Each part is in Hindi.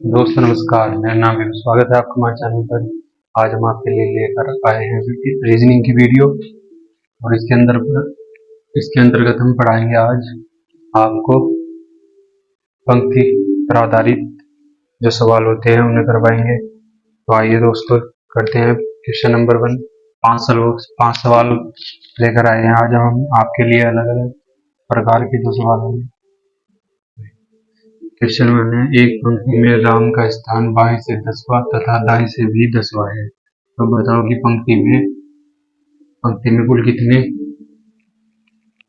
दोस्तों नमस्कार, मेरा नाम है। स्वागत है आपका हमारे चैनल पर। आज हम आपके लिए लेकर आए हैं रीजनिंग की वीडियो। और इसके अंतर्गत हम पढ़ाएंगे आज आपको पंक्ति पर आधारित जो सवाल होते हैं उन्हें करवाएंगे। तो आइए दोस्तों करते हैं क्वेश्चन नंबर 1। 5 सवाल लेकर आए हैं आज हम आपके लिए अलग अलग प्रकार के जो सवाल होंगे। क्वेश्चन 1 है, एक पंक्ति में राम का स्थान बाएं से 10वां तथा दाएं से भी 10वां है। तो बताओ कि पंक्ति में कुल कितने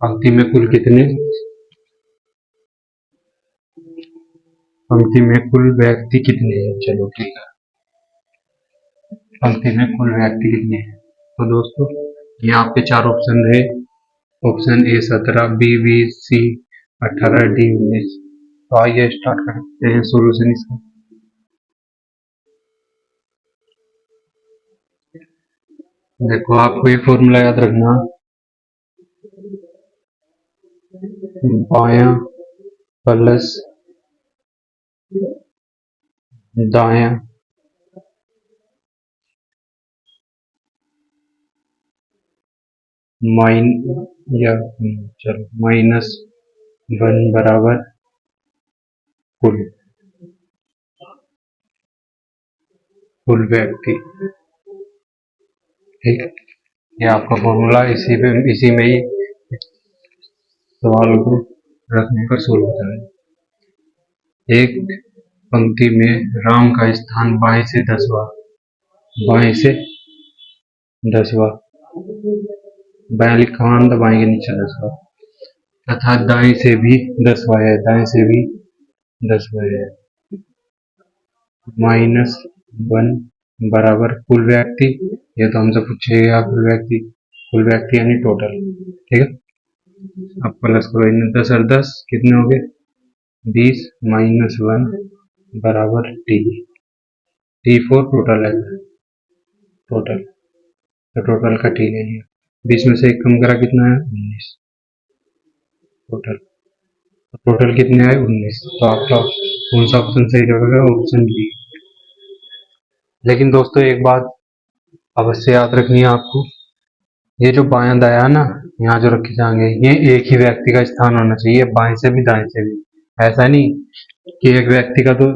पंक्ति में कुल व्यक्ति कितने हैं। चलो ठीक है, पंक्ति में कुल व्यक्ति कितने हैं। तो दोस्तों ये आपके 4 ऑप्शन है। Option A 17, B 20, C 18, D 19। तो आइए स्टार्ट करते हैं सोल्यूशन इसका। देखो आपको ये फॉर्मूला याद रखना, बायां प्लस दायां माइनस 1 बराबर कुल व्यक्ति। ठीक है, ये आपका फॉर्मूला इसी में ही सवाल को रखने पर सोल्व होता है। एक पंक्ति में राम का स्थान बाएं से 10वां बाएं लिखा हुआ दबाएंगे नीचे 10वां तथा दाएं से भी 10वां है, माइनस 1 बराबर कुल व्यक्ति। ये तो हमसे पूछेगा कुल व्यक्ति यानी टोटल। ठीक है, अब प्लस करो, इन्हें 10 और 10 कितने हो गए 20 माइनस 1 बराबर टी फोर टोटल है, तो टोटल का टी है ये। 20 में से 1 कम करा कितना है 19 टोटल कितने आए 19। तो आपका कौन सा ऑप्शन सही होगा, ऑप्शन बी। लेकिन दोस्तों एक बात अवश्य याद रखनी है आपको, ये जो बायां दायां ना यहाँ जो रखे जाएंगे ये एक ही व्यक्ति का स्थान होना चाहिए, बाएं से भी दाएं से भी। ऐसा नहीं कि एक व्यक्ति का, तो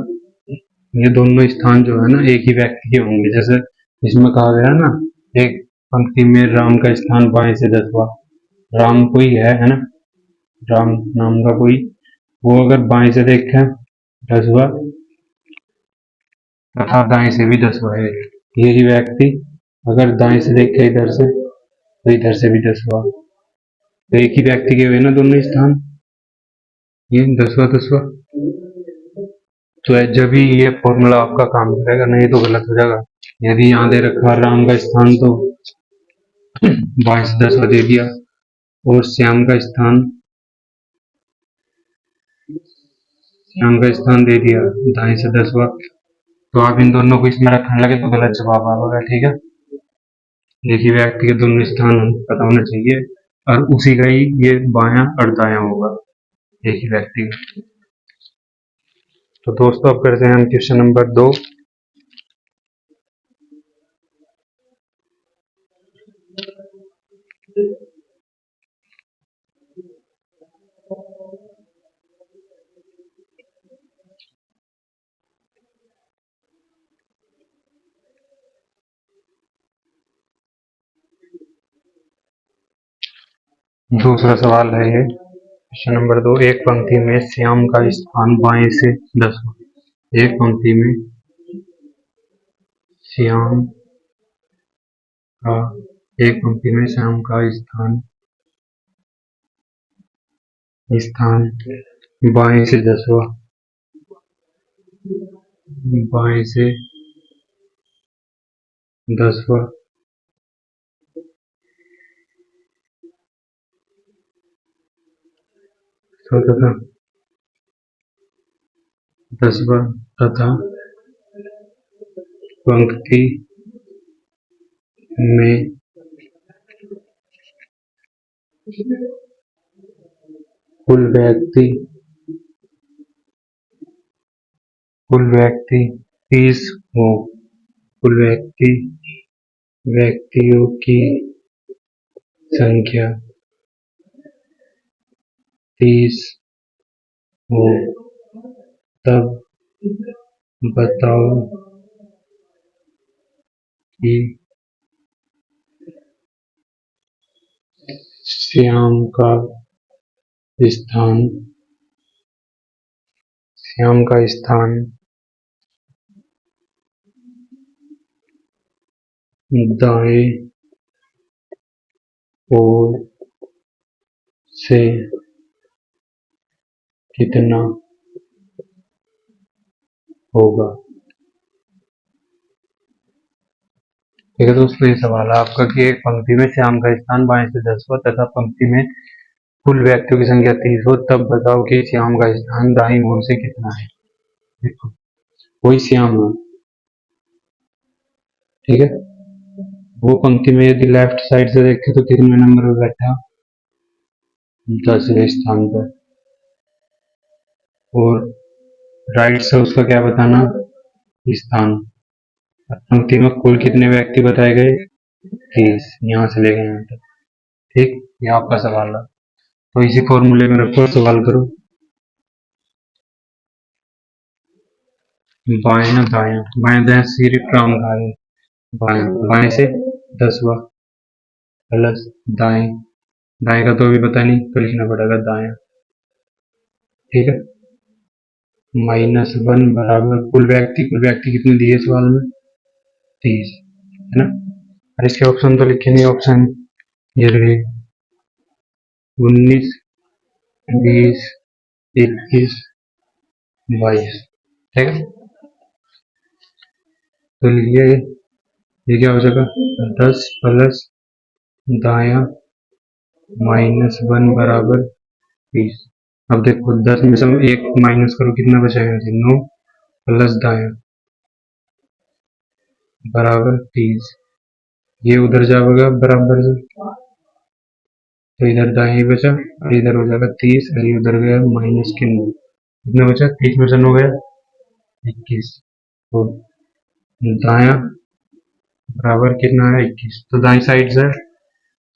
ये दोनों स्थान जो है ना एक ही व्यक्ति के होंगे। जैसे इसमें कहा गया ना, एक पंक्ति में राम का स्थान बाएं से 10वां, राम कोई है ना, राम नाम का कोई, वो अगर बाएं से देखें 10वां तथा दाएं से भी 10वां है। यही व्यक्ति अगर दाएं से देखे इधर से तो इधर से भी 10वां, तो एक ही व्यक्ति के हुए ना दोनों स्थान, ये 10वां। तो जब भी ये फॉर्मूला आपका काम करेगा, नहीं तो गलत हो जाएगा। यदि यहाँ दे रखा राम का स्थान तो बाएं से 10वां दे दिया, और श्याम का स्थान दे दिया दाएं से 10वां, तो आप इन दोनों को इसमें रखने लगे तो गलत जवाब आएगा। ठीक है, एक ही व्यक्ति के दोनों स्थान पता होना चाहिए, और उसी का ही ये बायां और दायां होगा, एक ही व्यक्ति का। तो दोस्तों अब करते हैं हम क्वेश्चन नंबर 2। दूसरा सवाल है ये क्वेश्चन नंबर 2। एक पंक्ति में श्याम का स्थान बाएं से 10वां। एक पंक्ति में श्याम का श्याम का स्थान बाएं से 10वां, बाएं से 10वां तथा 10वां तथा पंक्ति में कुल कुल व्यक्ति 30 हो, कुल व्यक्तियों की संख्या 30 हो, तब बताओ कि श्याम का स्थान दाएं ओर से कितना होगा। ठीक है दोस्तों, ये सवाल है आपका कि एक पंक्ति में श्याम का स्थान बाएं से 10वां तथा पंक्ति में कुल व्यक्तियों की संख्या 30 हो, तब बताओ कि श्याम का स्थान दाईं ओर से कितना है। देखो, कोई श्याम है, ठीक है, वो पंक्ति में यदि लेफ्ट साइड से देखें तो कितने नंबर पे बैठा, 10वें स्थान पर, और राइट से उसका क्या बताना, स्थान। पंक्ति में कुल कितने व्यक्ति बताए गए, 30, यहाँ से लेके यहाँ तक। ठीक, ये आपका सवाल है, तो इसी फॉर्मूले में रखो, सवाल करो। बाएं ना दायां, बाएं दाएं सिर्फ राम का है, बाएं से 10वां प्लस दाएं, दाएं का तो अभी पता नहीं, तो लिखना पड़ेगा दायां। ठीक है, -1 बराबर कुल व्यक्ति कितने दिए सवाल में, 30, है ना। और इसके ऑप्शन तो लिखे नहीं, ऑप्शन ये रहे 19, 20, 21, 22। ठीक है, तो लिखिए ये क्या हो जाएगा, 10 प्लस दायां -1 बराबर 30। अब देखो 10 में से 1 माइनस करो, कितना बचेगा, 9 प्लस दायां बराबर 30। ये उधर जाएगा बराबर से, तो इधर दाएं ही बचा, और इधर हो जाएगा 30, और ये उधर गया -9। कितना बचा, 30 में से 9 गया 21, तो दायां बराबर कितना है, 21। तो दाई साइड से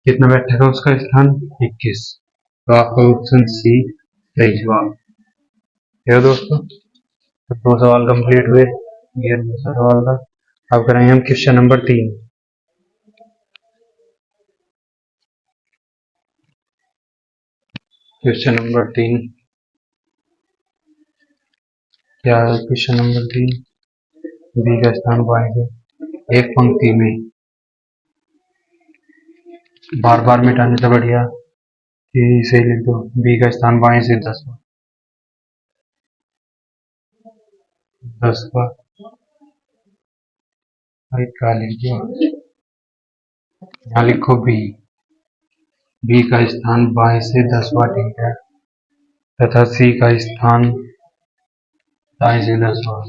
कितना बैठेगा उसका स्थान, 21। तो आपका ऑप्शन सी सही जवाब है दोस्तों। तो 2 सवाल कंप्लीट हुए, ये दूसरा सवाल था। अब करेंगे हम क्वेश्चन नंबर 3। क्वेश्चन नंबर 3 क्या है, क्वेश्चन नंबर 3, बी का स्थान बाएं से, एक पंक्ति में, बार बार मिटाने से बढ़िया कि इसे लिख दो, बी का स्थान बाएं से 10वां, 10वां क्या लिखो, यहाँ लिखो बी का स्थान बाएं से 10वां, ठीक है, तथा सी का स्थान दाएं से 10वां।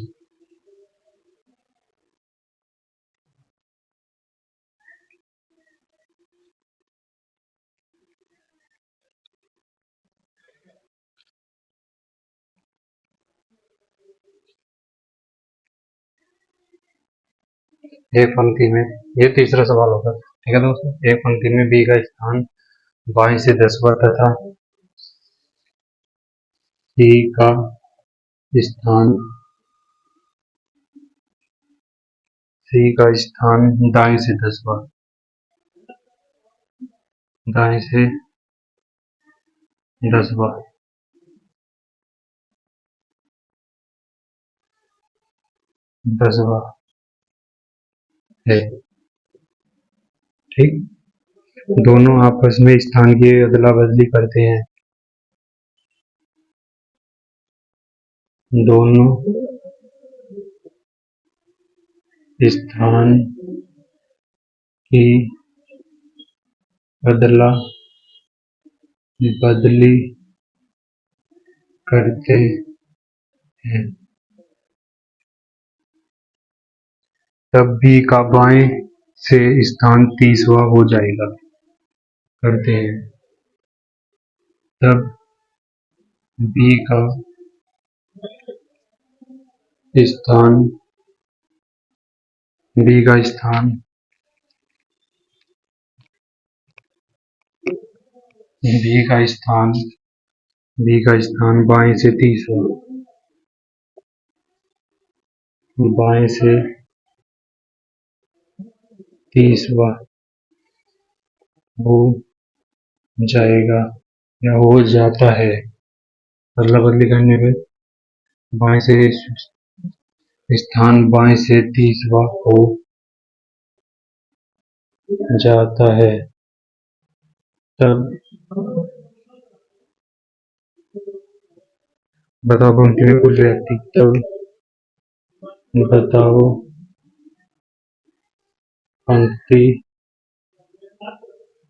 एक पंक्ति में, ये तीसरा सवाल होगा, ठीक है दोस्तों। एक पंक्ति में बी का स्थान बाएं से 10वां तथा सी का स्थान दाएं से 10वां, दाएं से 10वां है। ठीक, दोनों आपस में स्थान की अदला बदली करते हैं, दोनों स्थान की अदला बदली करते हैं, तब बी का बाएं से स्थान 30वां हो जाएगा, करते हैं, तब बी का स्थान, बी का स्थान, बी का स्थान, बी का स्थान बाएं से 30वां, बाएं से 30वां हो जाएगा या हो जाता है। अदला बदली करने पे बाएं से स्थान बाएं से 30वां हो जाता है, तब बताओ पंक्ति में कुल व्यक्ति, तब बताओ पंक्ति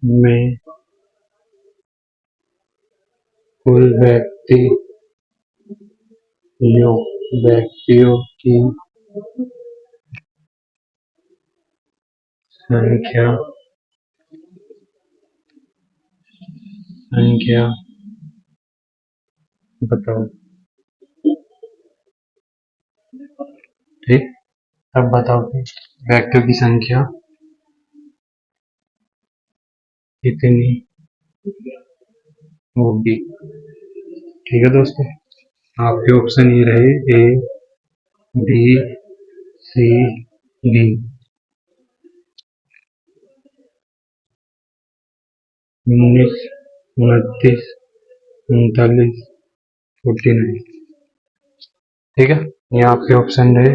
में कुल व्यक्तियों की संख्या बताओ। ठीक, अब बताओ कि व्यक्तियों की संख्या कितनी होगी। ठीक है दोस्तों, आपके ऑप्शन ये रहे ए, बी, सी, डी। 19, 29, 39, 49। ठीक है, ये आपके ऑप्शन रहे।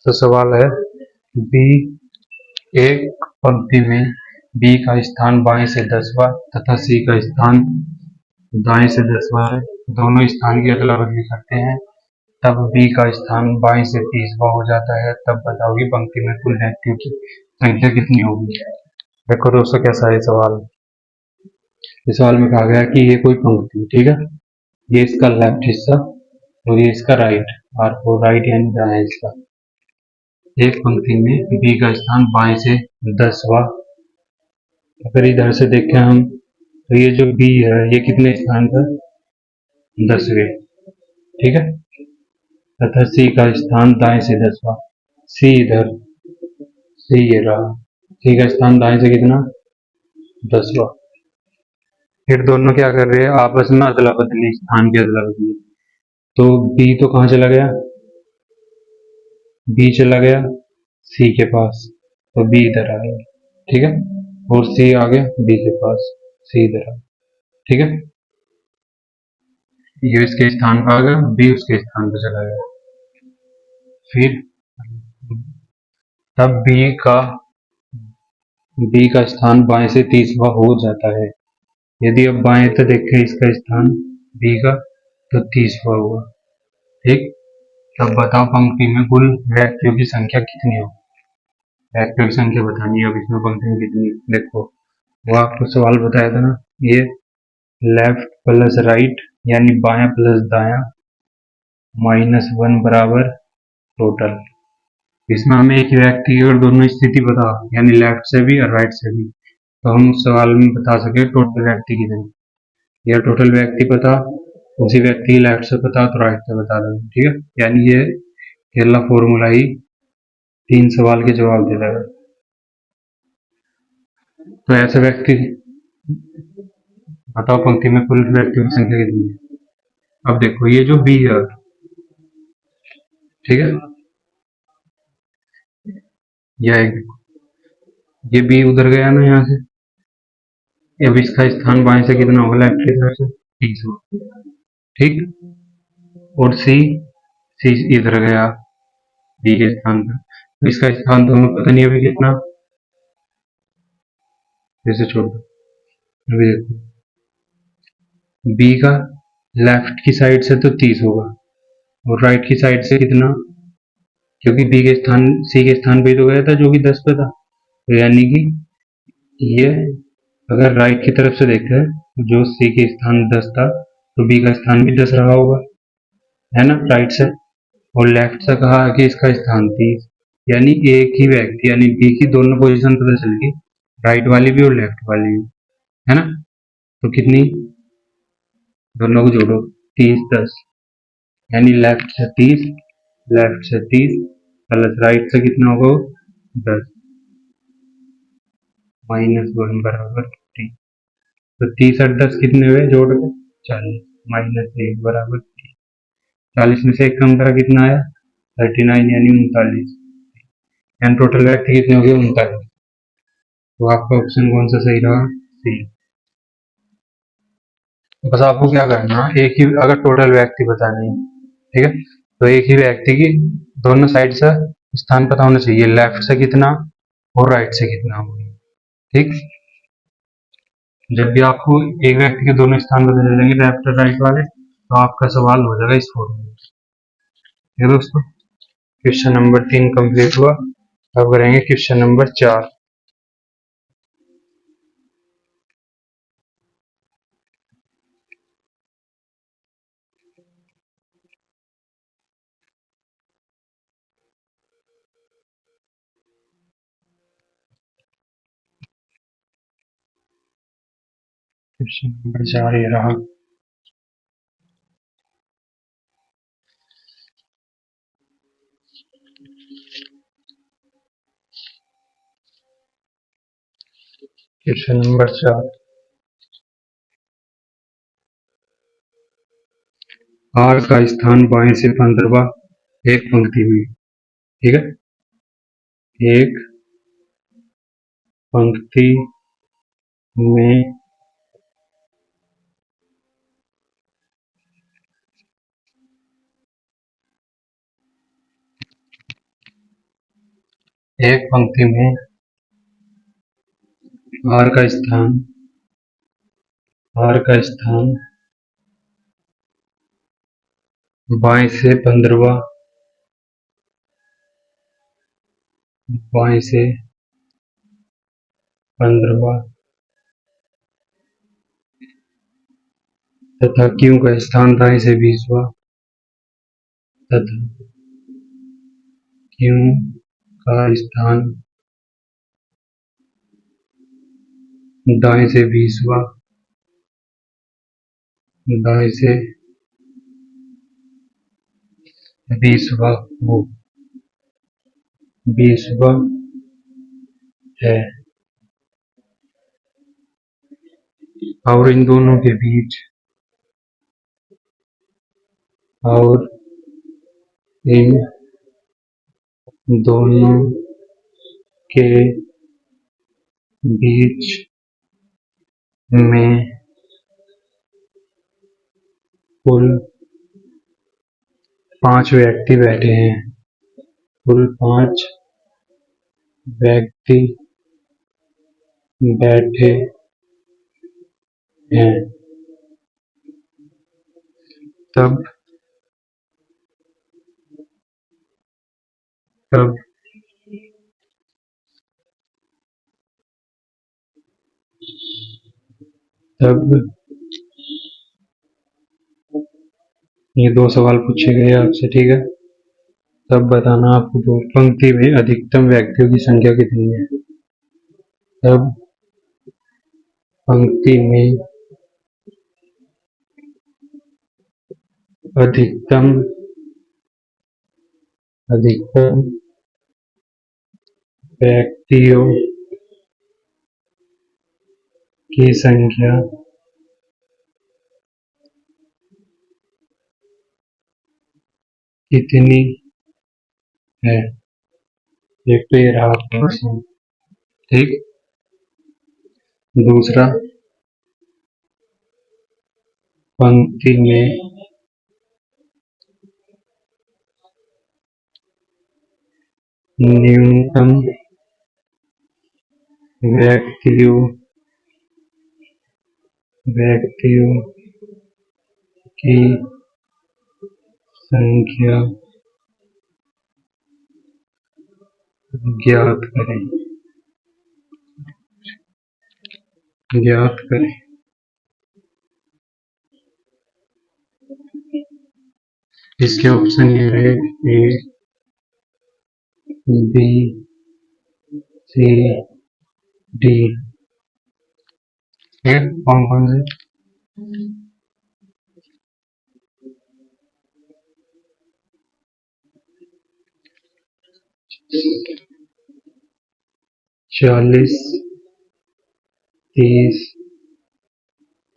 तो सवाल है बी, एक पंक्ति में बी का स्थान बाएं से 10वां तथा सी का स्थान दाएं से 10वां है, दोनों स्थान की अदला बदली करते हैं, तब बी का स्थान बाएं से 30वां हो जाता है, तब बताओ कि पंक्ति में कुल व्यक्तियों की संख्या कितनी होगी। देखो दोस्तों कैसा है सवाल। इस सवाल में कहा गया कि ये कोई पंक्ति, ठीक है, ये इसका लेफ्ट हिस्सा और ये इसका राइट, और वो राइट यानी दायां हिस्सा। एक पंक्ति में बी का स्थान बाएं से 10वां, अगर इधर से देखें हम तो ये जो बी है ये कितने स्थान पर, 10वें, ठीक है, तथा सी का स्थान दाएं से 10वां, सी इधर, सी ये रहा, सी का स्थान दाएं से कितना, 10वां। फिर दोनों क्या कर रहे हैं, आपस में अदला बदली, स्थान की अदला बदली। तो बी तो कहाँ चला गया, बी चला गया सी के पास, तो बी इधर आ गया, ठीक है, और सी आ गया बी के पास, सी इधर आ गया, ठीक है, ये इसके स्थान पर आ गया, बी उसके स्थान पर चला गया। फिर तब बी का स्थान बाएं से 30वां हो जाता है। यदि अब बाएं तो देखें इसका स्थान बी का, तो 30वां हुआ, ठीक। तब बताओ पंक्ति में कुल व्यक्तियों की संख्या कितनी हो। व्यक्तियों की संख्या बतानी है, अब इसमें पंक्ति में कितनी, देखो वो आपको सवाल बताया था ना, ये लेफ्ट प्लस राइट यानी बायां प्लस दायां -1 बराबर टोटल। इसमें हमें एक व्यक्ति की अगर दोनों स्थिति पता यानी लेफ्ट से भी और राइट से भी, तो हम उस सवाल में बता सके टोटल व्यक्ति कितने, या टोटल व्यक्ति पता उसी व्यक्ति की लेफ्ट से पता तो राइट से बता देंगे, ठीक है, यानी ये पहला फॉर्मूला ही 3 सवाल के जवाब दे देगा। तो ऐसे व्यक्ति बताओ पंक्ति में कुल व्यक्तियों की संख्या कितनी है। अब देखो ये जो बी है, ठीक है, ये बी उधर गया ना यहाँ से, अब इसका स्थान बाएं से कितना होगा, लेफ्ट की तरफ से 30वां, ठीक, और सी इधर गया बी के स्थान पर, तो इसका स्थान दोनों पता नहीं अभी कितना, जैसे छोड़ दो। अभी देखो बी का लेफ्ट की साइड से तो 30 होगा और राइट की साइड से कितना, क्योंकि बी के स्थान सी के स्थान पे तो गया था जो कि 10 पे था, तो यानी कि ये अगर राइट की तरफ से देखें जो सी के स्थान 10 था तो बी का स्थान भी 10 रहा होगा, है ना, राइट से, और लेफ्ट से कहा कि इसका स्थान 30, यानी एक ही व्यक्ति यानी बी की दोनों पोजीशन पता चल गई, राइट वाली भी और लेफ्ट वाली भी, है ना। तो कितनी, दोनों को जोड़ो 30 10, यानी लेफ्ट से 30 लेफ्ट से 30 प्लस राइट से कितना होगा 10 -1 बराबर 30। तो 30 और 10 कितने हुए जोड़ के 40 -1 बराबर 30। 40 में से एक कम करा कितना आया 39 यानी 39। यानी टोटल व्यक्ति कितने हो गए 39। तो आपका ऑप्शन कौन सा सही रहा सी। बस आपको क्या करना है एक ही अगर टोटल व्यक्ति बताने हैं ठीक है तो एक ही व्यक्ति की दोनों साइड से स्थान पता होना चाहिए लेफ्ट से कितना और राइट से कितना होगा ठीक। जब भी आपको एक व्यक्ति के दोनों स्थान पता चलेंगे लेफ्ट और राइट वाले तो आपका सवाल हो जाएगा इस फॉर्म में। ठीक है दोस्तों क्वेश्चन नंबर 3 कंप्लीट हुआ। अब करेंगे क्वेश्चन नंबर 4। क्वेश्चन नंबर 4 ये रहा। क्वेश्चन नंबर 4 आर का स्थान बाएं से 15वां एक पंक्ति में ठीक है एक पंक्ति में एक पंक्ति में आर का स्थान बाएं से 15वां बाएं से 15वां तथा क्यू का स्थान दाएं से 20वां तथा क्यू का स्थान दाएं से 20वां दाएं से 20वां वो 20वां है और इन दोनों के बीच और इन दोनों के बीच में कुल 5 व्यक्ति बैठे हैं कुल 5 व्यक्ति बैठे हैं तब तब तब ये 2 सवाल पूछे गए आपसे ठीक है। तब बताना आपको पंक्ति में अधिकतम व्यक्तियों की संख्या कितनी है। तब पंक्ति में अधिकतम व्यक्तियों की संख्या कितनी है। एक तो ये रहा प्रश्न ठीक। दूसरा पंक्ति में न्यूनतम व्यक्तियों की संख्या ज्ञात करें। इसके ऑप्शन ये रहे ए बी सी डी कौन कौन से 40, 30,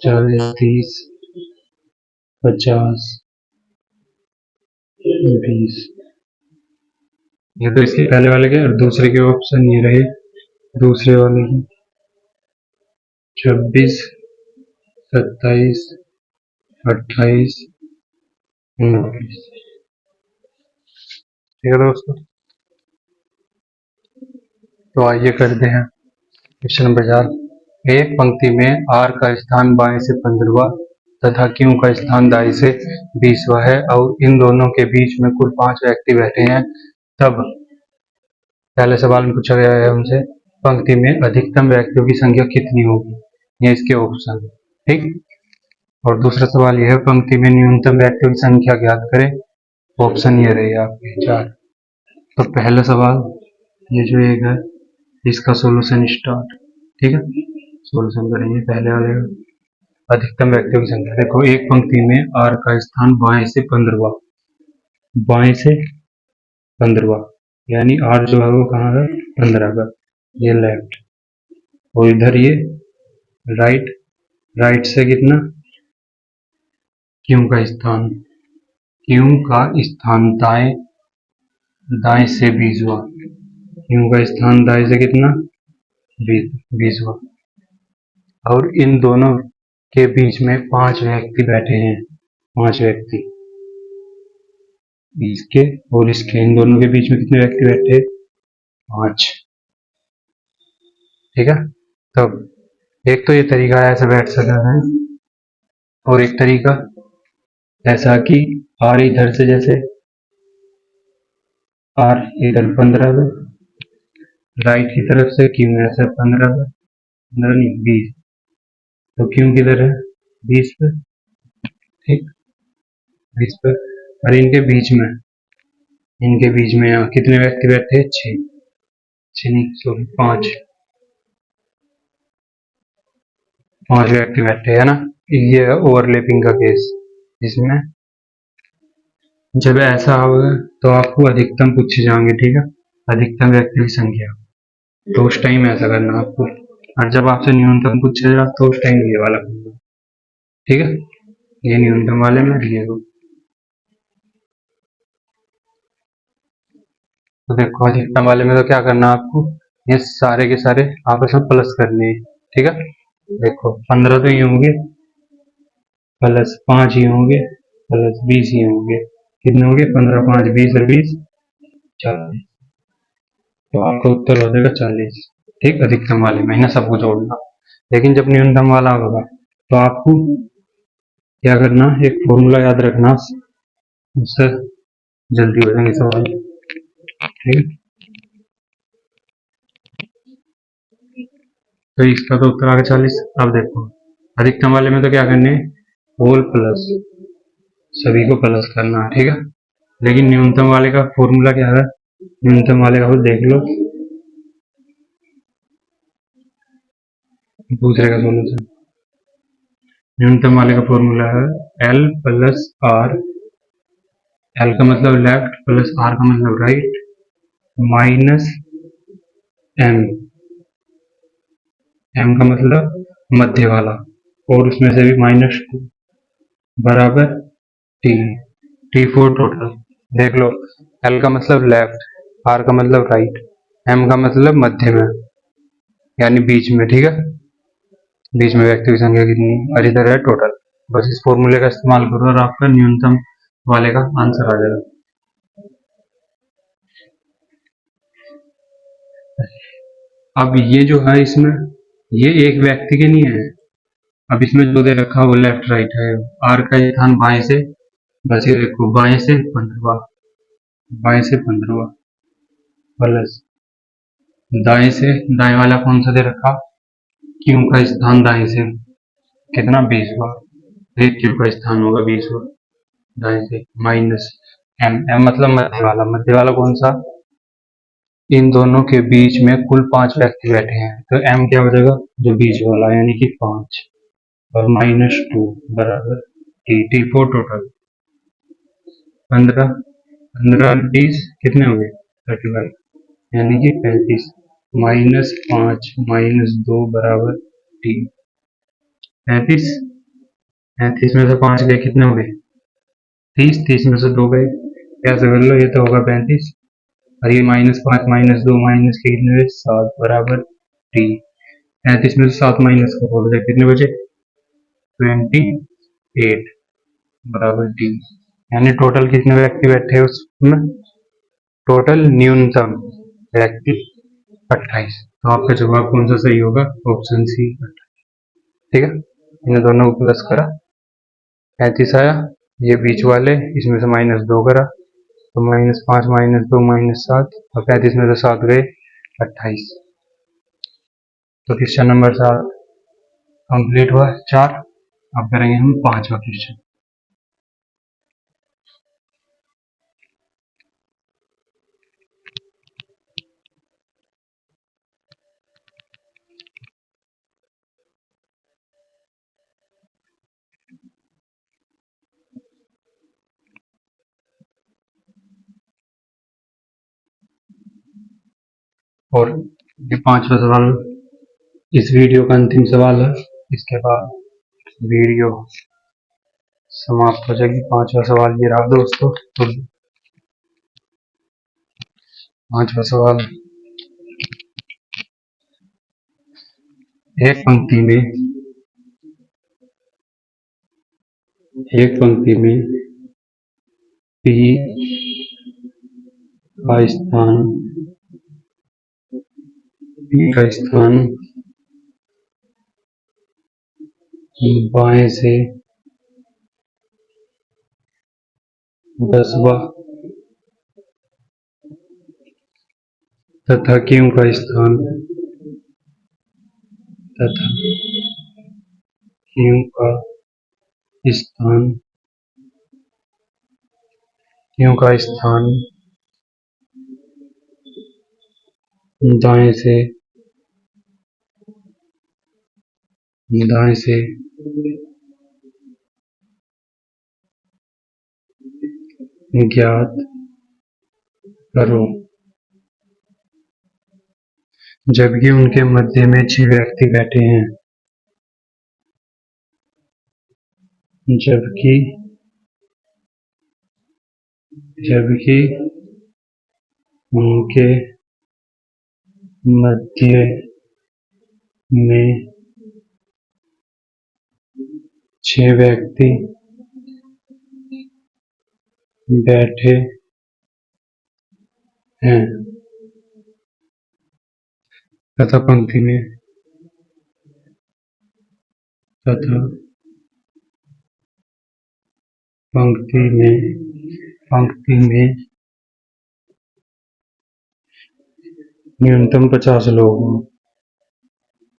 40, 30, 50, 20। ये तो इसके पहले वाले के और दूसरे के ऑप्शन ये रहे दूसरे वाले के 26, 27, 28, 29। ठीक है दोस्तों, तो आइए करते हैं क्वेश्चन नंबर 4। एक पंक्ति में आर का स्थान बाएं से 15वां तथा क्यू का स्थान दाएं से 20वां है और इन दोनों के बीच में कुल 5 व्यक्ति बैठे हैं, तब पहले सवाल में पूछा गया है हमसे पंक्ति में अधिकतम व्यक्तियों की संख्या कितनी होगी, ये इसके ऑप्शन। ठीक, और दूसरा सवाल यह है पंक्ति में न्यूनतम व्यक्तियों की संख्या ज्ञात करें, ऑप्शन ये रहे आपके 4। तो पहला सवाल ये जो एक है इसका सॉल्यूशन स्टार्ट। ठीक है, सॉल्यूशन करेंगे पहले वाले का। अधिकतम व्यक्तियों की संख्या, देखो एक पंक्ति में आर का स्थान बाएं से 15वां, बाएं से 15वां यानी आर जो है वो कहाँ है 15 का, ये लेफ्ट, और इधर ये राइट, राइट से कितना क्यू का स्थान, क्यू का स्थान दाएं, दाएं से 20वां, क्यू का स्थान दाएं से कितना 20वां, और इन दोनों के बीच में 5 व्यक्ति बैठे हैं, 5 व्यक्ति इसके और इसके, इन दोनों के बीच में कितने व्यक्ति बैठे 5। ठीक है, तब एक तो ये तरीका ऐसा बैठ सकता है और एक तरीका ऐसा कि आर इधर से, जैसे आर इधर 15 है, राइट की तरफ से क्यू ऐसा 15 है, 15 नहीं 20, तो क्यू किधर है 20 पे। ठीक, 20 पे, और इनके बीच में, इनके बीच में यहाँ कितने व्यक्ति बैठे हैं 6 नहीं सॉरी 5 व्यक्ति बैठे है ना। ये है ओवरलैपिंग का केस, इसमें जब ऐसा होगा तो आपको अधिकतम पूछे जाएंगे। ठीक है, अधिकतम व्यक्ति की संख्या, तो उस टाइम ऐसा करना आपको, और जब आपसे न्यूनतम पूछेगा तो उस टाइम ये वाला करना। ठीक है, ये न्यूनतम वाले में ये हो, तो देखो अधिकतम वाले में तो क्या करना आपको, ये सारे के सारे आपस में प्लस करने हैं। ठीक है, देखो 15 तो ये होंगे प्लस 5 ही होंगे प्लस 20 ही होंगे, कितने होंगे 15, 5, 20 और 20 40, तो आपका उत्तर हो जाएगा 40। ठीक, अधिकतम वाले में ना सबको जोड़ना, लेकिन जब न्यूनतम वाला होगा तो आपको क्या करना, एक फॉर्मूला याद रखना, उससे जल्दी हो जाएंगे सवाल। ठीक है, तो इसका तो उत्तर आ गया 40। अब देखो अधिकतम वाले में तो क्या करने, होल प्लस सभी को प्लस करना है। ठीक है, लेकिन न्यूनतम वाले का फॉर्मूला क्या है, न्यूनतम वाले का देख लो, दूसरे का सोल्यूशन, न्यूनतम वाले का फॉर्मूला है L प्लस आर, L का मतलब लेफ्ट प्लस R का मतलब राइट माइनस M, M का मतलब मध्य वाला और उसमें से भी -2 बराबर T, T4 टोटल। देख लो L का मतलब लेफ्ट, R का मतलब राइट, M का मतलब मध्य में यानी बीच में। ठीक है, बीच में व्यक्ति की संख्या कितनी, और इधर है टोटल। बस इस फॉर्मूले का इस्तेमाल करो और आपका न्यूनतम वाले का आंसर आ जाएगा। अब ये जो है इसमें ये एक व्यक्ति के नहीं है, अब इसमें जो दे रखा वो लेफ्ट राइट है, आर का स्थान बाएं से, बस ये देखो बाएं से 15वां, बाएं से 15वां प्लस दाएं से, दाएं वाला कौन सा दे रखा, क्यू का स्थान दाएं से कितना 20वां, एक क्यू का स्थान होगा 20वां दाएं से माइनस M, M मतलब मध्य वाला, मध्य वाला कौन सा, इन दोनों के बीच में कुल 5 व्यक्ति बैठे हैं, तो M क्या हो जाएगा जो बीच वाला यानी कि 5 और -2 बराबर T4 टोटल 15, 15 20 कितने हो गए 35, यानी कि 35 -5 -2 बराबर 3। 35 35 में से 5 गए, कितने हो गए? 30। 30 में से 2 गए, कैसे कर लो, ये तो होगा 35। और ये -5 -2 माइनस के कितने हुए? 7 बराबर 3। 35 में से 7 माइनस को बोल दे, कितने बचे? 28 बराबर 3। यानी टोटल कितने व्यक्ति बैठे उसमें? टोटल न्यूनतम व्यक्ति 28। तो आपका जवाब कौन सा सही होगा? Option C 28। ठीक है, इन दोनों को प्लस करा, 35 आया। ये बीच वाले, इसमें से -2 करा, तो -5 -2 -7, और 35 में से 7 गए, 28। तो क्वेश्चन नंबर 7 कंप्लीट हुआ 4। अब करेंगे हम 5वां क्वेश्चन। और ये 5वां सवाल इस वीडियो का अंतिम सवाल है। इसके बाद वीडियो समाप्त हो जाएगी। 5वां सवाल ये रहा दोस्तों। तो 5वां सवाल, एक पंक्ति में P का स्थान बाएं से 10वां तथा Q का स्थान दाएं से ज्ञात करो, जबकि उनके मध्य में 6 व्यक्ति बैठे हैं। जबकि उनके मध्य में 6 व्यक्ति बैठे हैं तथा पंक्ति में न्यूनतम 50 लोग हों।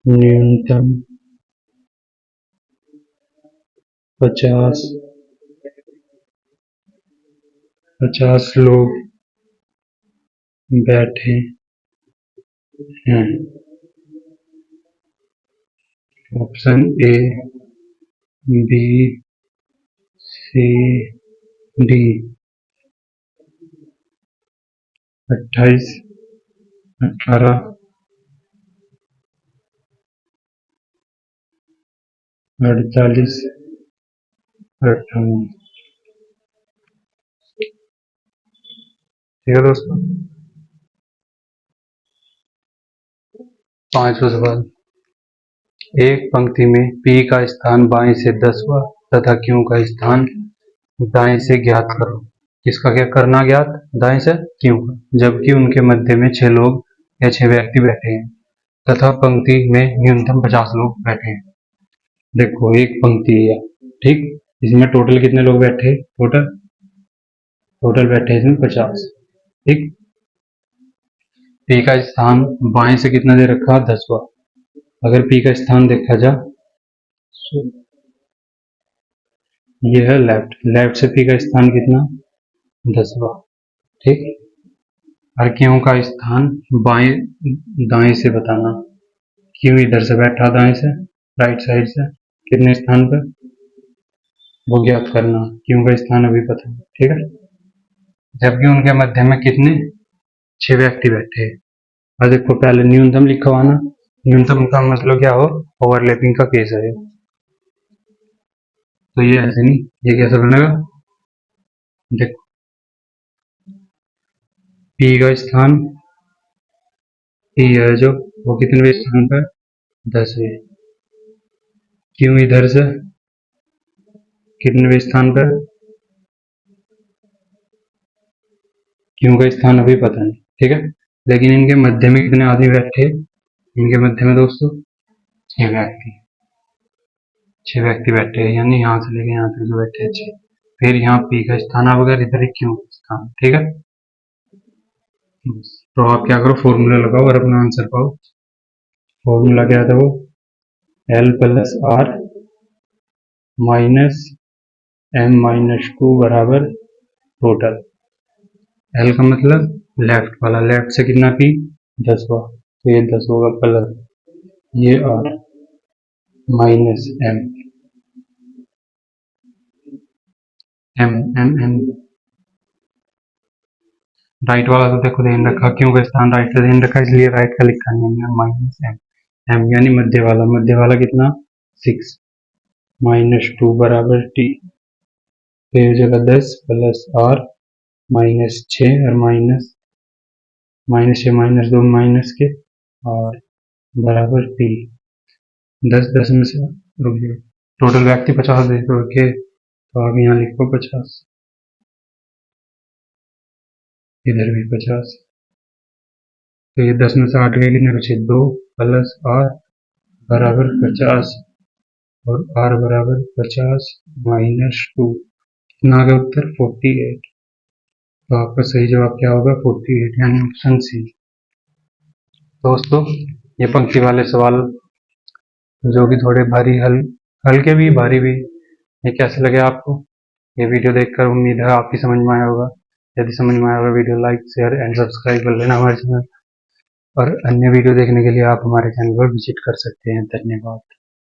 न्यूनतम 50 लोग बैठे हैं। Option A, B, C, D. 28, 18, 48, 58। ठीक है दोस्तों, 5वां सवाल, एक पंक्ति में P का स्थान बाएं से 10वां तथा Q का स्थान दाएं से ज्ञात करो। किसका क्या करना ज्ञात? दाएं से Q का, जबकि उनके मध्य में 6 लोग या 6 व्यक्ति बैठे हैं तथा पंक्ति में न्यूनतम 50 लोग बैठे हैं। देखो एक पंक्ति है, ठीक, इसमें टोटल कितने लोग बैठे? टोटल बैठे इसमें 50। ठीक, P का स्थान बाएं से कितना दे रखा? 10वां। अगर P का स्थान देखा जा, ये है लेफ्ट से P का स्थान कितना? 10वां। ठीक, और Q का स्थान दाएं से बताना। Q इधर से बैठा दाएं से, राइट साइड से, कितने स्थान पर वो ज्ञात करना। Q का स्थान अभी पता है। ठीक है, जबकि उनके मध्य में कितने 6 व्यक्ति बैठे हैं। और देखो पहले न्यूनतम लिखा हुआ ना, न्यूनतम का मतलब क्या हो, ओवरलैपिंग का केस है। तो ये ऐसे नहीं, ये कैसे बनेगा, देखो पी का स्थान, पी है जो, वो कितने स्थान पर, 10वें। क्यों इधर से कितने स्थान पर, क्यों का स्थान अभी पता नहीं, ठीक है। लेकिन इनके मध्य में कितने आदमी बैठे, इनके मध्य में दोस्तों 6 व्यक्ति, 6 व्यक्ति बैठे हैं, यानी यहाँ से लेके यहाँ तक जो बैठे हैं 6। फिर यहाँ पी का स्थान आ वगैरह, इधर क्यों का स्थान, ठीक है। तो आप क्या करो, फॉर्मूला लगाओ और अपना आंसर पाओ। फॉर्मूला क्या था वो, L plus R minus M minus 2 बराबर टोटल। एल का मतलब लेफ्ट वाला, लेफ्ट से कितना पी, 10वां, तो ये 10 होगा प्लस ये R minus M, M M M right वाला तो देखो ध्यान रखा, क्यों का स्थान राइट से ध्यान रखा, इसलिए राइट का लिखा नहीं है, माइनस एम। एम यानी मध्य वाला, मध्य वाला कितना 6 माइनस 2 बराबर टी, फिर जगह 10 प्लस आर माइनस 6 और माइनस माइनस 6 माइनस 2 माइनस के और बराबर टी। 10 में से रुक जाओ, टोटल व्यक्ति 50 देखो के, तो आप यहाँ लिखो 50, इधर भी 50, तो ये 10 में से 8 गए, कितने बचे 2 प्लस आर बराबर 50 और आर बराबर 50 माइनस 2, कितना आ गया उत्तर 48। तो आपका सही जवाब क्या होगा 48, यानी ऑप्शन सी। दोस्तों ये पंक्ति वाले सवाल जो कि थोड़े भारी हल्के भी भारी भी, ये कैसे लगे आपको, ये वीडियो देखकर उम्मीद है आपकी समझ में आया होगा। यदि समझ में आया होगा video like share and subscribe कर लेना हमारे चैनल, और अन्य वीडियो देखने के लिए आप हमारे चैनल पर विजिट कर सकते हैं। धन्यवाद।